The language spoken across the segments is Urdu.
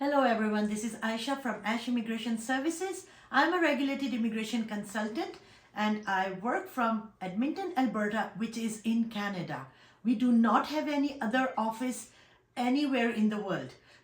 Hello everyone, this is Aisha from Ash Immigration Services. I'm a regulated immigration consultant and I work from Edmonton, Alberta, which is in Canada. We do not have any other office anywhere in the world.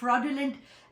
fraudulent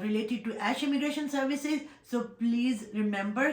related to Ash Immigration Services, so please remember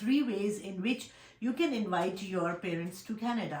3 ways in which you can invite your parents to Canada.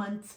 months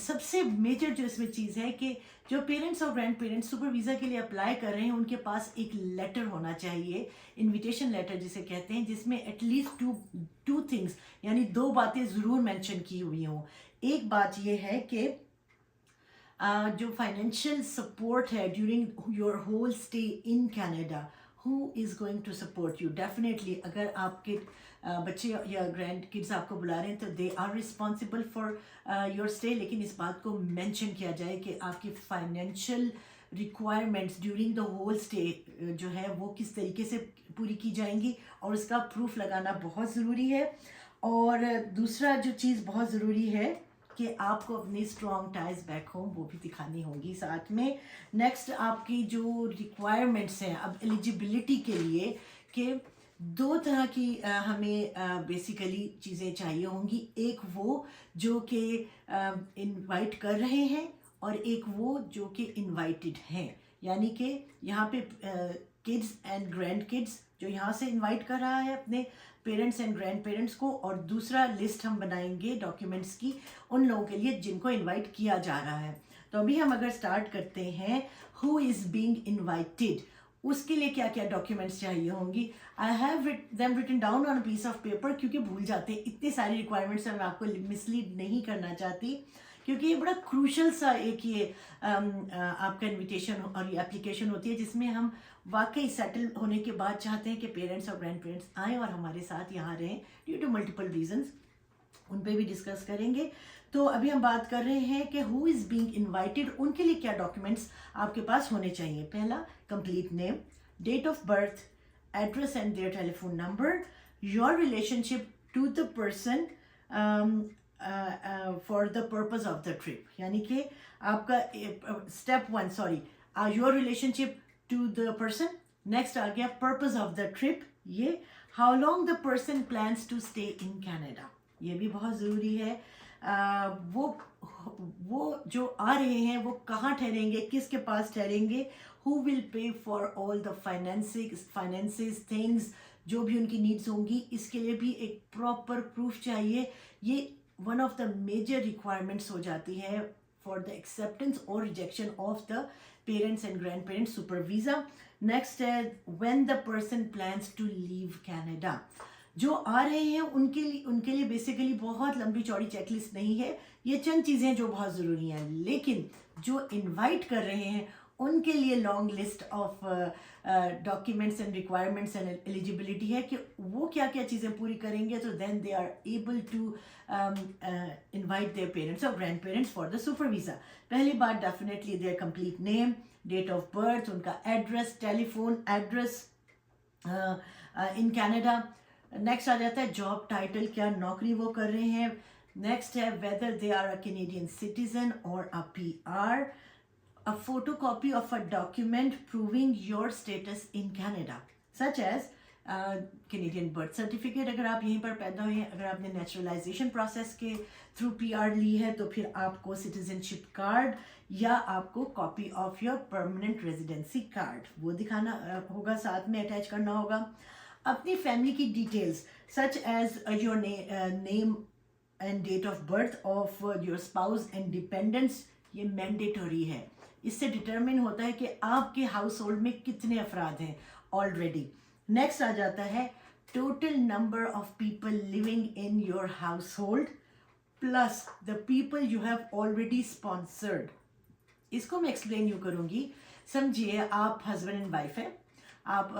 سب سے میجر جو اس میں چیز ہے کہ جو پیرنٹس اور گرینڈ پیرنٹس سپر ویزا کے لیے اپلائی کر رہے ہیں ان کے پاس ایک لیٹر ہونا چاہیے, انویٹیشن لیٹر جسے کہتے ہیں, جس میں ایٹ لیسٹ ٹو تھنگس یعنی 2 باتیں ضرور مینشن کی ہوئی ہوں. ایک بات یہ ہے کہ جو فائنینشیل سپورٹ ہے during your whole stay in Canada, who is going to support you. Definitely اگر آپ کے بچے یا گرینڈ کڈس آپ کو بلا رہے ہیں تو they are responsible for your stay, لیکن اس بات کو مینشن کیا جائے کہ آپ کی financial requirements during the whole stay جو ہے وہ کس طریقے سے پوری کی جائیں گی, اور اس کا پروف لگانا بہت ضروری ہے. اور دوسرا جو چیز بہت ضروری ہے کہ آپ کو اپنی اسٹرانگ ٹائز بیک ہوم وہ بھی دکھانی ہوں گی ساتھ میں. نیکسٹ آپ کی جو ریکوائرمنٹس ہیں اب ایلیجیبلٹی کے لیے, کہ 2 طرح کی ہمیں بیسیکلی چیزیں چاہیے ہوں گی. ایک وہ جو کہ انوائٹ کر رہے ہیں, اور ایک وہ جو کہ انوائٹڈ ہیں, یعنی کہ یہاں پہ کڈس اینڈ گرینڈ کڈس جو یہاں سے انوائٹ کر رہا ہے اپنے پیرنٹس اینڈ گرینڈ پیرنٹس کو, اور دوسرا لسٹ ہم بنائیں گے ڈاکیومنٹس کی ان لوگوں کے لیے جن کو انوائٹ کیا جا رہا ہے. تو ابھی ہم اگر اسٹارٹ کرتے ہیں ہو از بینگ انوائٹیڈ, اس کے لیے کیا کیا ڈاکیومنٹس چاہیے ہوں گی. I have them written down on a piece of paper, کیونکہ بھول جاتے ہیں اتنی ساری ریکوائرمنٹس ہیں, میں آپ کو مس لیڈ نہیں کرنا چاہتی, کیونکہ یہ بڑا کروشل سا ایک یہ آپ کا انویٹیشن اور یہ اپلیکیشن ہوتی ہے جس میں ہم واقعی سیٹل ہونے کے بعد چاہتے ہیں کہ پیرنٹس اور گرینڈ پیرنٹس آئیں اور ہمارے ساتھ یہاں رہیں ڈیو ٹو ملٹیپل ریزنس, ان پہ بھی ڈسکس کریں گے. تو ابھی ہم بات کر رہے ہیں کہ ہو از بینگ انوائٹیڈ, ان کے لیے کیا ڈاکیومنٹس آپ کے پاس ہونے چاہیے. پہلا, complete name, date of birth, address and their telephone number, your relationship to the person for the purpose of the trip, یعنی کہ آپ کا step 1 sorry your relationship to the person. Next آ گیا پرپز آف دا ٹرپ, یہ how long the person plans to stay in Canada, یہ بھی بہت ضروری ہے. وہ جو آ رہے ہیں وہ کہاں ٹھہریں گے, کس کے پاس ٹھہریں گے, who will pay for all the finances things, جو بھی ان کی نیڈس ہوں گی, اس کے لیے بھی ایک پراپر پروف چاہیے. یہ one of the major requirements ہو جاتی ہے فار دا ایکسیپٹنس اور rejection of the parents and grandparents super visa. Next ہے when the person plans to leave Canada, جو آ رہے ہیں ان کے لیے بیسیکلی بہت لمبی چوڑی چیک لسٹ نہیں ہے, یہ چند چیزیں جو بہت ضروری ہیں, لیکن جو انوائٹ کر رہے ہیں ان کے لیے long list of documents and requirements and eligibility ہے کہ وہ کیا کیا چیزیں پوری کریں گے, تو then they are able to invite their parents اور grandparents for the super visa. پہلی بات definitely their complete name, date of birth, ان کا address, telephone address in Canada. Next آ جاتا ہے جاب ٹائٹل, کیا نوکری وہ کر رہے ہیں. نیکسٹ ہے whether they are a Canadian citizen اور a P R. A photocopy of a document proving your status in Canada, such as Canadian birth certificate اگر آپ یہیں پر پیدا ہوئے ہیں, اگر آپ نے نیچرلائزیشن پروسیس کے تھرو پی آر لی ہے تو پھر آپ کو سٹیزن شپ کارڈ یا آپ کو copy of your permanent residency card وہ دکھانا ہوگا, ساتھ میں اٹیچ کرنا ہوگا. اپنی فیملی کی details such as your name and date of birth of your spouse and dependents, یہ مینڈیٹوری ہے. اس سے ڈٹرمن ہوتا ہے کہ آپ کے ہاؤس ہولڈ میں کتنے افراد ہیں آلریڈی. نیکسٹ آ جاتا ہے total number of people living in your household plus the people you have already sponsored. اس کو میں ایکسپلین یوں کروں گی. سمجھیے آپ ہسبینڈ اینڈ وائف ہیں, آپ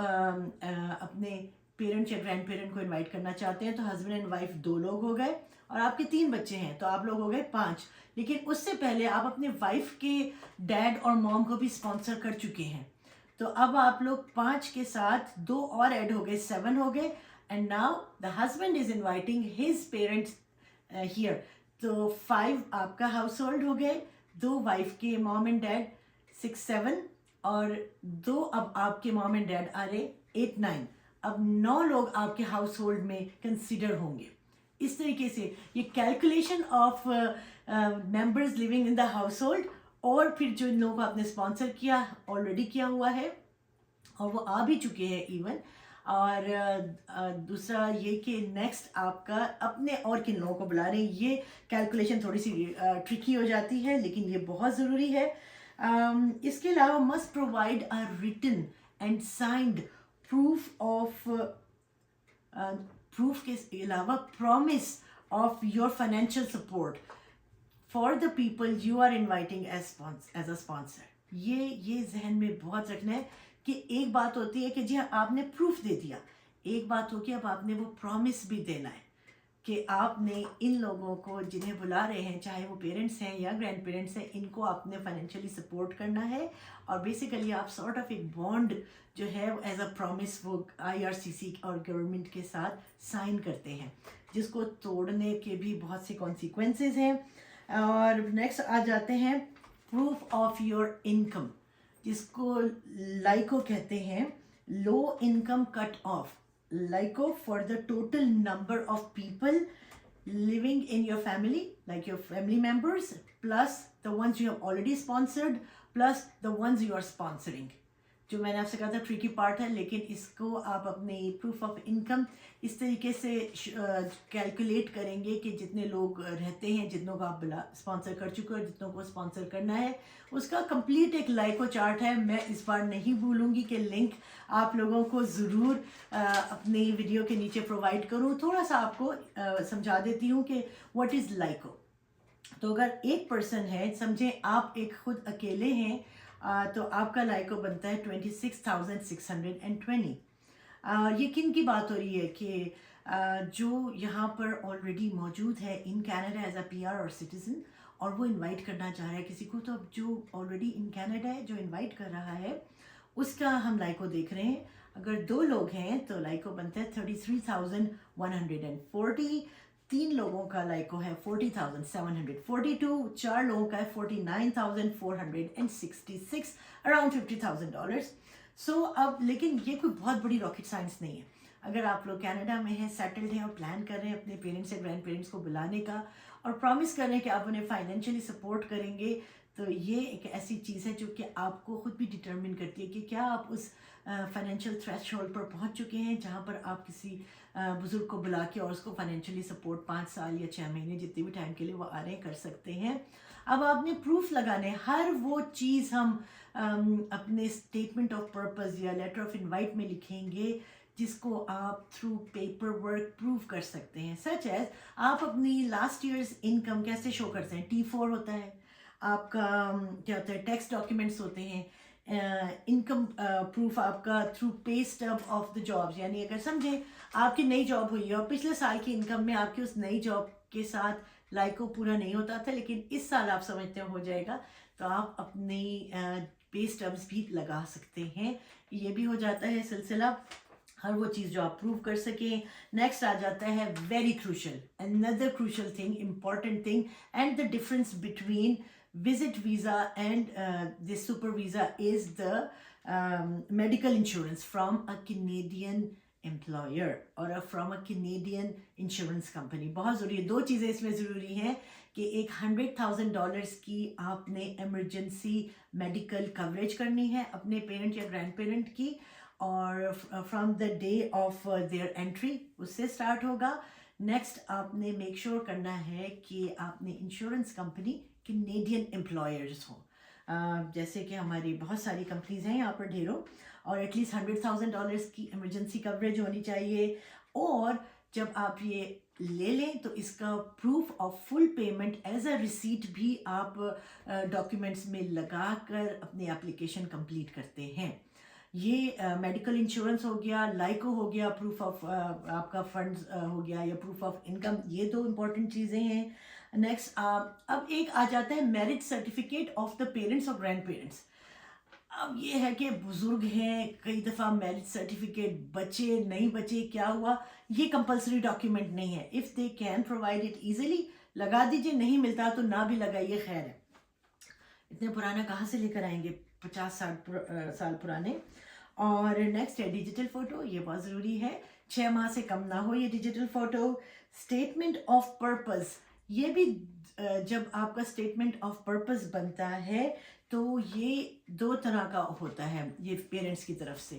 اپنے پیرنٹ یا گرینڈ پیرنٹ کو انوائٹ کرنا چاہتے ہیں, تو ہسبینڈ اینڈ وائف 2 لوگ ہو گئے, اور آپ کے 3 بچے ہیں تو آپ لوگ ہو گئے 5. لیکن اس سے پہلے آپ اپنے وائف کے ڈیڈ اور موم کو بھی اسپانسر کر چکے ہیں, تو اب آپ لوگ 5 کے ساتھ 2 اور ایڈ ہو گئے, 7 ہو گئے. And now the husband is inviting his parents here, تو 5 آپ کا ہاؤس ہولڈ ہو گئے, 2 وائف کے موم اینڈ ڈیڈ 6 7, اور 2 اب آپ کے موم اینڈ ڈیڈ آ رہے 8 9. اب 9 لوگ آپ کے ہاؤس ہولڈ میں کنسیڈر ہوں گے. اس طریقے سے یہ calculation of members living in the household, اور پھر جو ان لوگوں کو آپ نے اسپانسر کیا آلریڈی کیا ہوا ہے اور وہ آ بھی چکے ہیں ایون, اور دوسرا یہ کہ نیکسٹ آپ کا اپنے اور کن لوگوں کو بلا رہے ہیں. یہ کیلکولیشن تھوڑی سی ٹرکی ہو جاتی ہے لیکن یہ بہت ضروری ہے. اس کے علاوہ must provide a written and signed proof of proof کے علاوہ promise of your financial support for the people you are inviting as a sponsor. یہ ذہن میں بہت رکھنا ہے کہ ایک بات ہوتی ہے کہ جی آپ نے پروف دے دیا, ایک بات ہوگی اب آپ نے وہ پرومس بھی دینا ہے کہ آپ نے ان لوگوں کو جنہیں بلا رہے ہیں, چاہے وہ پیرنٹس ہیں یا گرینڈ پیرنٹس ہیں, ان کو آپ نے فائنینشلی سپورٹ کرنا ہے. اور بیسیکلی آپ سارٹ آف ایک بانڈ جو ہے ایز اے پرومس وہ IRCC اور گورنمنٹ کے ساتھ سائن کرتے ہیں, جس کو توڑنے کے بھی بہت سے کانسیکوینسز ہیں. اور نیکسٹ آ جاتے ہیں پروف آف یور انکم, جس کو لائکو کہتے ہیں, low income cut off. LICO for the total number of people living in your family, like your family members, plus the ones you have already sponsored, plus the ones you are sponsoring. جو میں نے آپ سے کہا تھا ٹریکی پارٹ ہے, لیکن اس کو آپ اپنے پروف آف انکم اس طریقے سے کیلکولیٹ کریں گے کہ جتنے لوگ رہتے ہیں, جتنوں کو آپ اسپانسر کر چکے اور جتنوں کو اسپانسر کرنا ہے, اس کا کمپلیٹ ایک لائکو چارٹ ہے. میں اس بار نہیں بھولوں گی کہ لنک آپ لوگوں کو ضرور اپنی ویڈیو کے نیچے پرووائڈ کروں. تھوڑا سا آپ کو سمجھا دیتی ہوں کہ واٹ از لائکو. تو اگر ایک پرسن ہے, سمجھیں آپ ایک خود اکیلے ہیں, تو آپ کا لائکو بنتا ہے 26,620. یہ کن کی بات ہو رہی ہے کہ جو یہاں پر آلریڈی موجود ہے in Canada as a PR اور سٹیزن, اور وہ انوائٹ کرنا چاہ رہا ہے کسی کو, تو اب جو آلریڈی ان کینیڈا ہے جو انوائٹ کر رہا ہے اس کا ہم لائکو دیکھ رہے ہیں. اگر 2 لوگ ہیں تو لائکو بنتا ہے 33,140. 3 لوگوں کا لائکو ہے 40,742. 4 لوگوں کا ہے 49,466, اراؤنڈ $50,000. سو اب لیکن یہ کوئی بہت بڑی راکٹ سائنس نہیں ہے. اگر آپ لوگ کینیڈا میں ہیں, سیٹلڈ ہیں اور پلان کر رہے ہیں اپنے پیرنٹس یا گرینڈ پیرنٹس کو بلانے کا, اور پرومس کر رہے ہیں کہ آپ انہیں فائنینشلی سپورٹ کریں گے, تو یہ ایک ایسی چیز ہے جو کہ آپ کو خود بھی ڈٹرمن کرتی ہے کہ کیا آپ اس فائنینشیل تھریش ہولڈ پر پہنچ چکے ہیں جہاں پر آپ کسی بزرگ کو بلا کے اور اس کو فائنینشلی سپورٹ 5 سال یا 6 مہینے جتنے بھی ٹائم کے لیے وہ آ رہے ہیں کر سکتے ہیں. اب آپ نے پروف لگانے, ہر وہ چیز ہم اپنے اسٹیٹمنٹ آف پرپز یا لیٹر آف انوائٹ میں لکھیں گے جس کو آپ تھرو پیپر ورک پروو کر سکتے ہیں. سچ ایز آپ اپنی لاسٹ ایئرز انکم کیسے شو کرتے ہیں, T4 ہوتا ہے آپ کا, کیا ہوتا ہے ٹیکس ڈاکیومنٹس ہوتے ہیں, انکم پروف آپ کا through pay stub of the jobs. یعنی اگر سمجھیں آپ کی نئی جاب ہوئی ہے اور پچھلے سال کی انکم میں آپ کی اس نئی جاب کے ساتھ لائکو پورا نہیں ہوتا تھا, لیکن اس سال آپ سمجھتے ہو جائے گا, تو آپ اپنی پے اسٹبس بھی لگا سکتے ہیں. یہ بھی ہو جاتا ہے سلسلہ, ہر وہ چیز جو آپ پروو کر سکیں. نیکسٹ آ جاتا ہے very crucial, another crucial thing, important thing, and the difference between visit visa and the super visa is the medical insurance from a Canadian employer or from a Canadian insurance company. بہت ضروری ہے, 2 چیزیں اس میں ضروری ہیں کہ ایک $100,000 کی آپ نے ایمرجنسی میڈیکل کوریج کرنی ہے اپنے پیرنٹ یا گرینڈ پیرنٹ کی, اور from the day of their entry اس سے اسٹارٹ ہوگا. نیکسٹ آپ نے میک شیور کرنا ہے کہ آپ نے انشورنس کمپنی کینیڈین امپلائرز ہوں, جیسے کہ ہماری بہت ساری کمپنیز ہیں یہاں پر ڈھیروں, اور ایٹ لیسٹ $100,000 کی ایمرجنسی کوریج ہونی چاہیے. اور جب آپ یہ لے لیں تو اس کا proof of full payment as a receipt بھی آپ ڈاکیومنٹس میں لگا کر اپنی اپلیکیشن کمپلیٹ کرتے ہیں. یہ میڈیکل انشورنس ہو گیا, لائکو ہو گیا, پروف آف آپ کا فنڈز ہو گیا, یا پروف آف انکم, یہ 2 امپورٹنٹ چیزیں ہیں. نیکسٹ اب ایک آ جاتا ہے marriage certificate of the parents اور گرینڈ پیرنٹس. اب یہ ہے کہ بزرگ ہیں, کئی دفعہ میرج سرٹیفکیٹ بچے نہیں بچے کیا ہوا, یہ کمپلسری ڈاکیومنٹ نہیں ہے. If they can provide it easily لگا دیجیے, نہیں ملتا تو نہ بھی لگائیے, خیر ہے. اتنے پرانا کہاں سے لے کر آئیں گے, 50 سال پرانے. اور نیکسٹ ہے ڈیجیٹل فوٹو, یہ بہت ضروری ہے, 6 ماہ سے کم نہ ہو یہ digital photo. Statement of purpose, یہ بھی جب آپ کا اسٹیٹمنٹ آف پرپز بنتا ہے تو یہ 2 طرح کا ہوتا ہے یہ پیرنٹس کی طرف سے.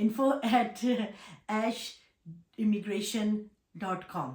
info@ashimmigration.com।